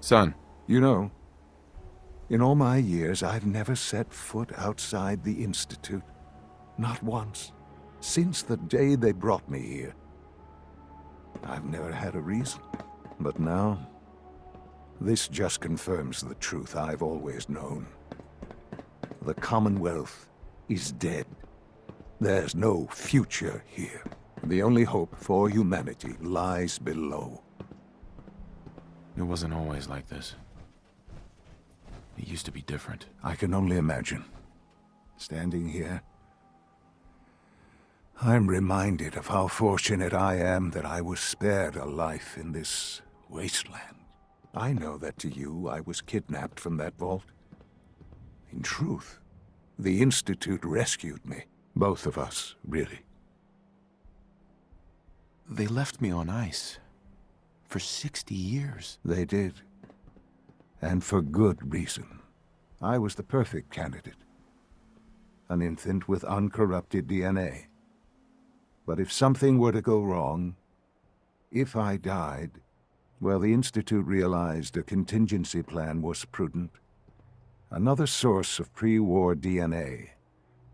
Son. You know, in all my years, I've never set foot outside the Institute. Not once. Since the day they brought me here. I've never had a reason. But now, this just confirms the truth I've always known. The Commonwealth is dead. There's no future here. The only hope for humanity lies below. It wasn't always like this. It used to be different. I can only imagine. Standing here, I'm reminded of how fortunate I am that I was spared a life in this wasteland. I know that to you, I was kidnapped from that vault. In truth, the Institute rescued me. Both of us, really. They left me on ice. For 60 years. They did. And for good reason. I was the perfect candidate. An infant with uncorrupted DNA. But if something were to go wrong, if I died, well, the Institute realized a contingency plan was prudent. Another source of pre-war DNA,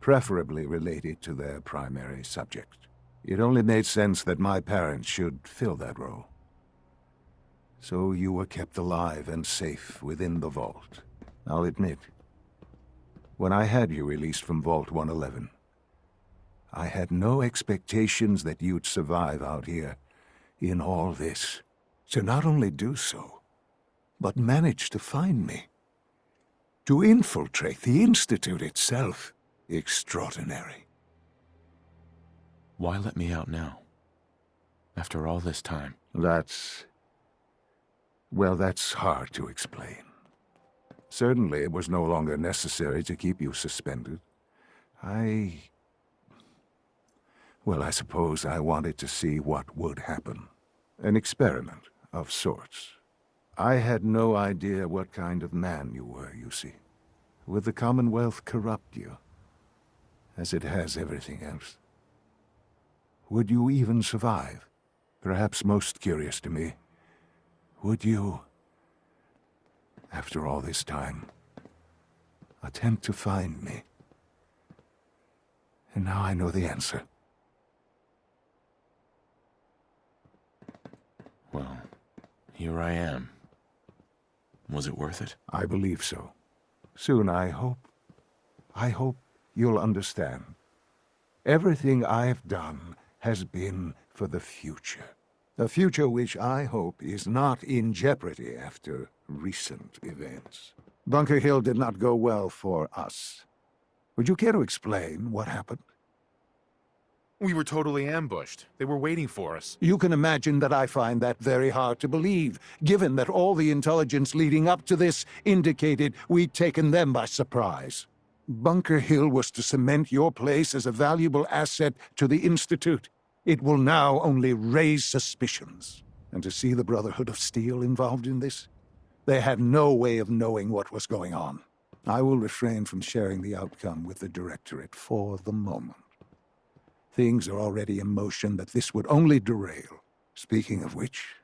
preferably related to their primary subject. It only made sense that my parents should fill that role. So you were kept alive and safe within the vault. I'll admit, when I had you released from Vault 111, I had no expectations that you'd survive out here in all this. To not only do so, but manage to find me. To infiltrate the Institute itself. Extraordinary. Why let me out now? After all this time? Well, that's hard to explain. Certainly, it was no longer necessary to keep you suspended. Well, I suppose I wanted to see what would happen. An experiment of sorts. I had no idea what kind of man you were, you see. Would the Commonwealth corrupt you? As it has everything else. Would you even survive? Perhaps most curious to me, would you, after all this time, attempt to find me? And now I know the answer. Well, here I am. Was it worth it? I believe so. Soon, I hope you'll understand. Everything I've done has been for the future. A future which I hope is not in jeopardy after recent events. Bunker Hill did not go well for us. Would you care to explain what happened? We were totally ambushed. They were waiting for us. You can imagine that I find that very hard to believe, given that all the intelligence leading up to this indicated we'd taken them by surprise. Bunker Hill was to cement your place as a valuable asset to the Institute. It will now only raise suspicions. And to see the Brotherhood of Steel involved in this? They had no way of knowing what was going on. I will refrain from sharing the outcome with the Directorate for the moment. Things are already in motion that this would only derail. Speaking of which,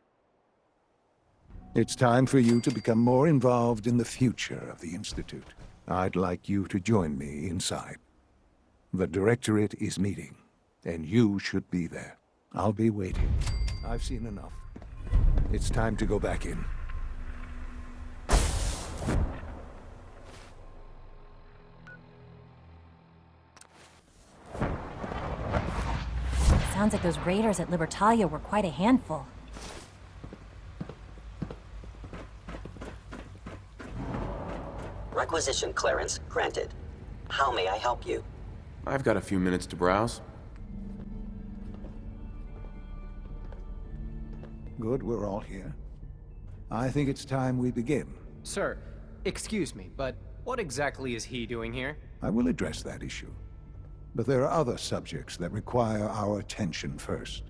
it's time for you to become more involved in the future of the Institute. I'd like you to join me inside. The Directorate is meeting, and you should be there. I'll be waiting. I've seen enough. It's time to go back in. Sounds like those raiders at Libertalia were quite a handful. Requisition clearance granted. How may I help you? I've got a few minutes to browse. Good, we're all here. I think it's time we begin. Sir, excuse me, but what exactly is he doing here? I will address that issue. But there are other subjects that require our attention first.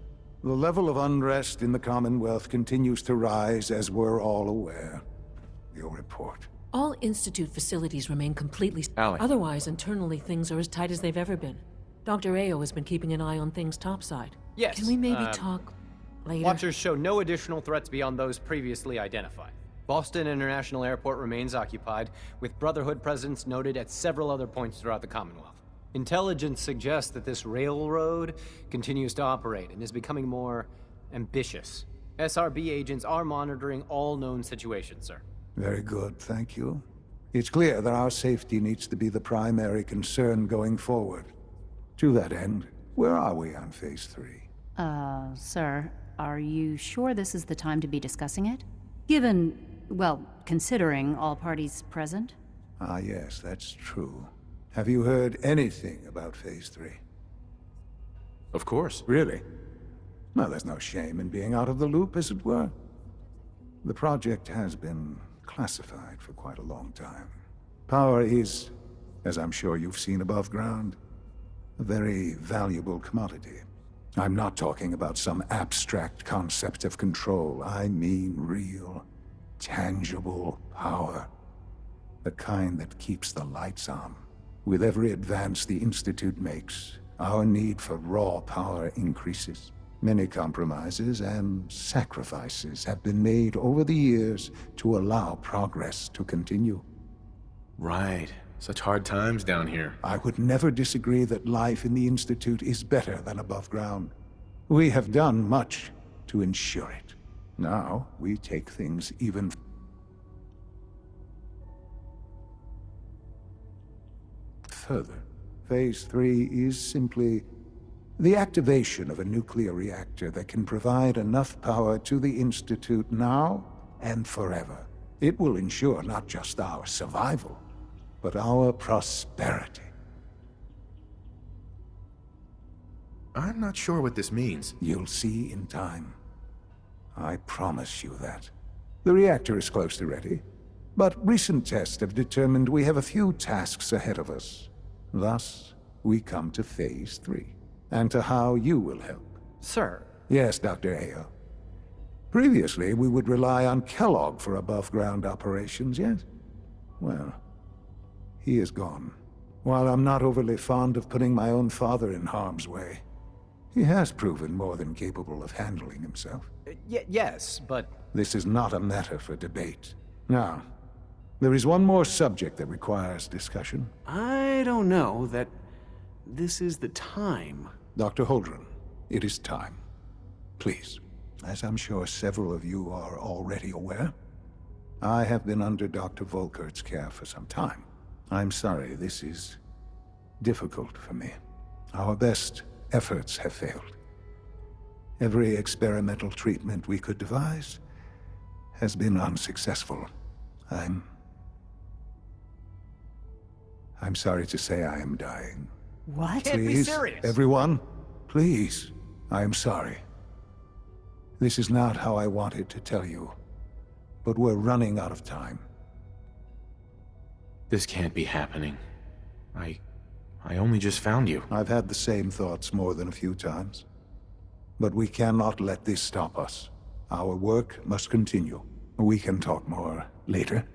The level of unrest in the Commonwealth continues to rise, as we're all aware. Your report. All Institute facilities remain completely... Allie. Otherwise, internally, things are as tight as they've ever been. Dr. Ao has been keeping an eye on things topside. Yes, Can we maybe talk later? Watchers show no additional threats beyond those previously identified. Boston International Airport remains occupied, with Brotherhood presence noted at several other points throughout the Commonwealth. Intelligence suggests that this railroad continues to operate and is becoming more ambitious. SRB agents are monitoring all known situations, sir. Very good, thank you. It's clear that our safety needs to be the primary concern going forward. To that end, where are we on Phase 3? Sir, are you sure this is the time to be discussing it? Given, well, considering all parties present? Ah, yes, that's true. Have you heard anything about Phase 3? Of course. Really? Well, there's no shame in being out of the loop, as it were. The project has been classified for quite a long time. Power is, as I'm sure you've seen above ground, a very valuable commodity. I'm not talking about some abstract concept of control. I mean real, tangible power. The kind that keeps the lights on. With every advance the Institute makes, our need for raw power increases. Many compromises and sacrifices have been made over the years to allow progress to continue. Right. Such hard times down here. I would never disagree that life in the Institute is better than above ground. We have done much to ensure it. Now, we take things even further. Phase 3 is simply the activation of a nuclear reactor that can provide enough power to the Institute now and forever. It will ensure not just our survival, but our prosperity. I'm not sure what this means. You'll see in time. I promise you that. The reactor is close to ready, but recent tests have determined we have a few tasks ahead of us. Thus, we come to Phase 3, and to how you will help. Sir. Yes, Dr. Ayo. Previously, we would rely on Kellogg for above-ground operations, yes? Well, he is gone. While I'm not overly fond of putting my own father in harm's way, he has proven more than capable of handling himself. Yes, but... This is not a matter for debate. Now, there is one more subject that requires discussion. I don't know that this is the time. Dr. Holdren, it is time. Please, as I'm sure several of you are already aware, I have been under Dr. Volkert's care for some time. I'm sorry, this is difficult for me. Our best efforts have failed. Every experimental treatment we could devise has been unsuccessful. I'm sorry to say I am dying. What? Can't be Please, serious. everyone, please. I am sorry. This is not how I wanted to tell you, but we're running out of time. This can't be happening. I only just found you. I've had the same thoughts more than a few times. But we cannot let this stop us. Our work must continue. We can talk more later.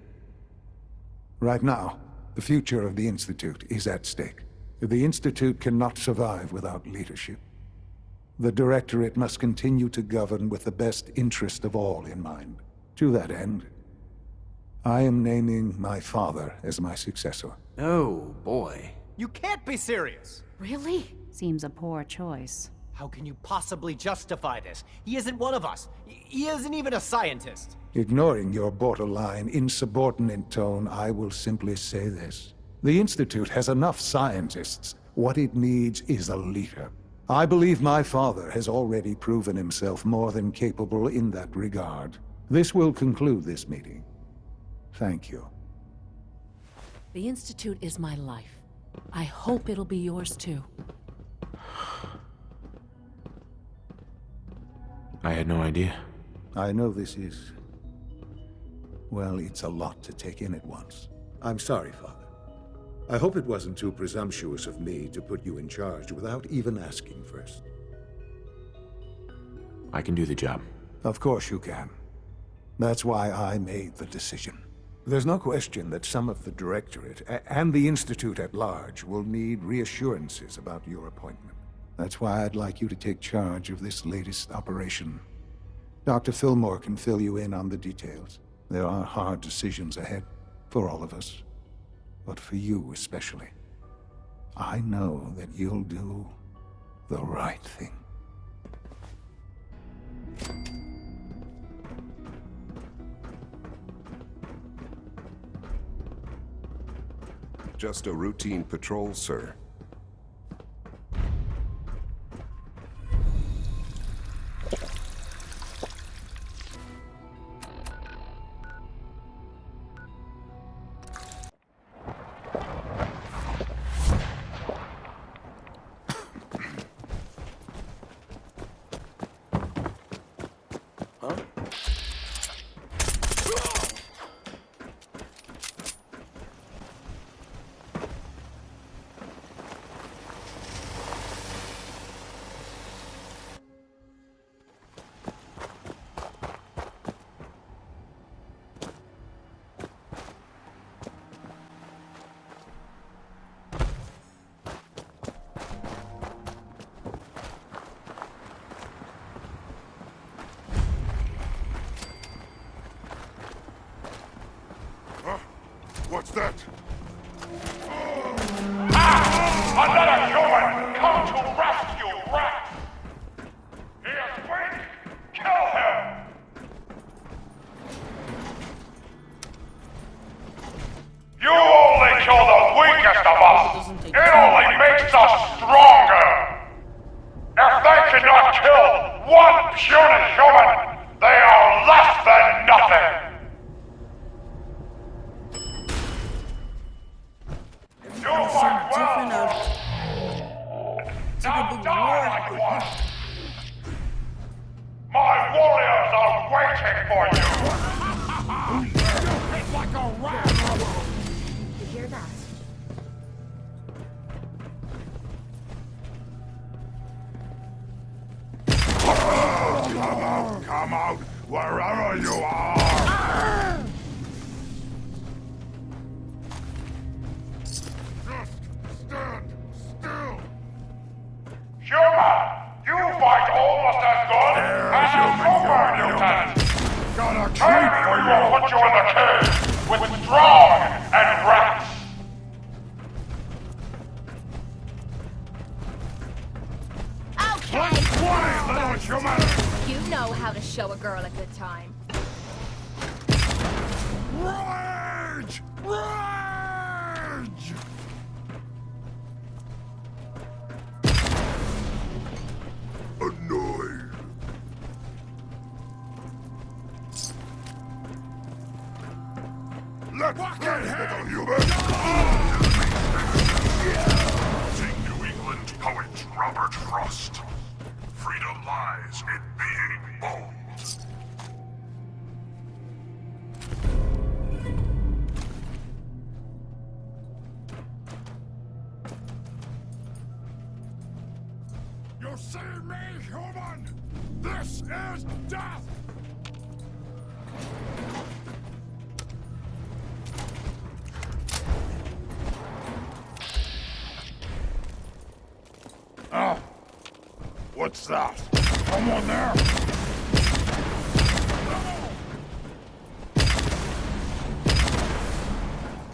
Right now, the future of the Institute is at stake. The Institute cannot survive without leadership. The Directorate must continue to govern with the best interest of all in mind. To that end, I am naming my father as my successor. Oh, boy. You can't be serious! Really? Seems a poor choice. How can you possibly justify this? He isn't one of us. He isn't even a scientist. Ignoring your borderline, insubordinate tone, I will simply say this. The Institute has enough scientists. What it needs is a leader. I believe my father has already proven himself more than capable in that regard. This will conclude this meeting. Thank you. The Institute is my life. I hope it'll be yours too. I had no idea. I know this is... well, it's a lot to take in at once. I'm sorry, Father. I hope it wasn't too presumptuous of me to put you in charge without even asking first. I can do the job. Of course you can. That's why I made the decision. There's no question that some of the Directorate and the Institute at large will need reassurances about your appointment. That's why I'd like you to take charge of this latest operation. Dr. Fillmore can fill you in on the details. There are hard decisions ahead, for all of us. But for you especially. I know that you'll do the right thing. Just a routine patrol, sir. What's that? Another human! Come to rescue Rat! He is weak! Kill him! You only kill the weakest of us! It only makes us stronger! If they cannot kill one puny human, they are less than nothing! My warriors are waiting for you! It's like a rat! You hear that? Come out, wherever you are! Just stand still! Human! You fight almost as good as a super mutant! Maybe we will put you in the cage with Strong and Rats! Okay! Play, little human! You know how to show a girl a good time. Rage! Rage! Annoyed. Let's play, little human! Sing New England poet Robert Frost. Freedom lies in being bold. You see me, human? This is death! What's that? Someone there?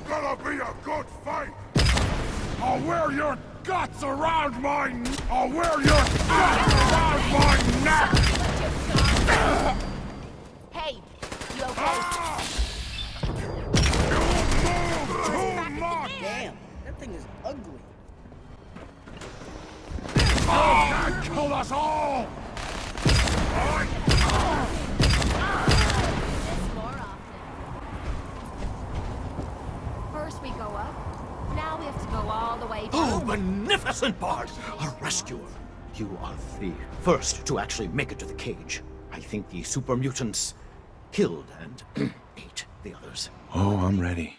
Gonna be a good fight! I'll wear your guts around my... I'll wear your guts around my neck! Hey, you okay? You move too much! Damn, that thing is ugly. Oh, that killed us all! This more often. First we go up, now we have to go all the way down. Oh, magnificent part! A rescuer. You are the first to actually make it to the cage. I think the super mutants killed and ate the others. Oh, I'm ready.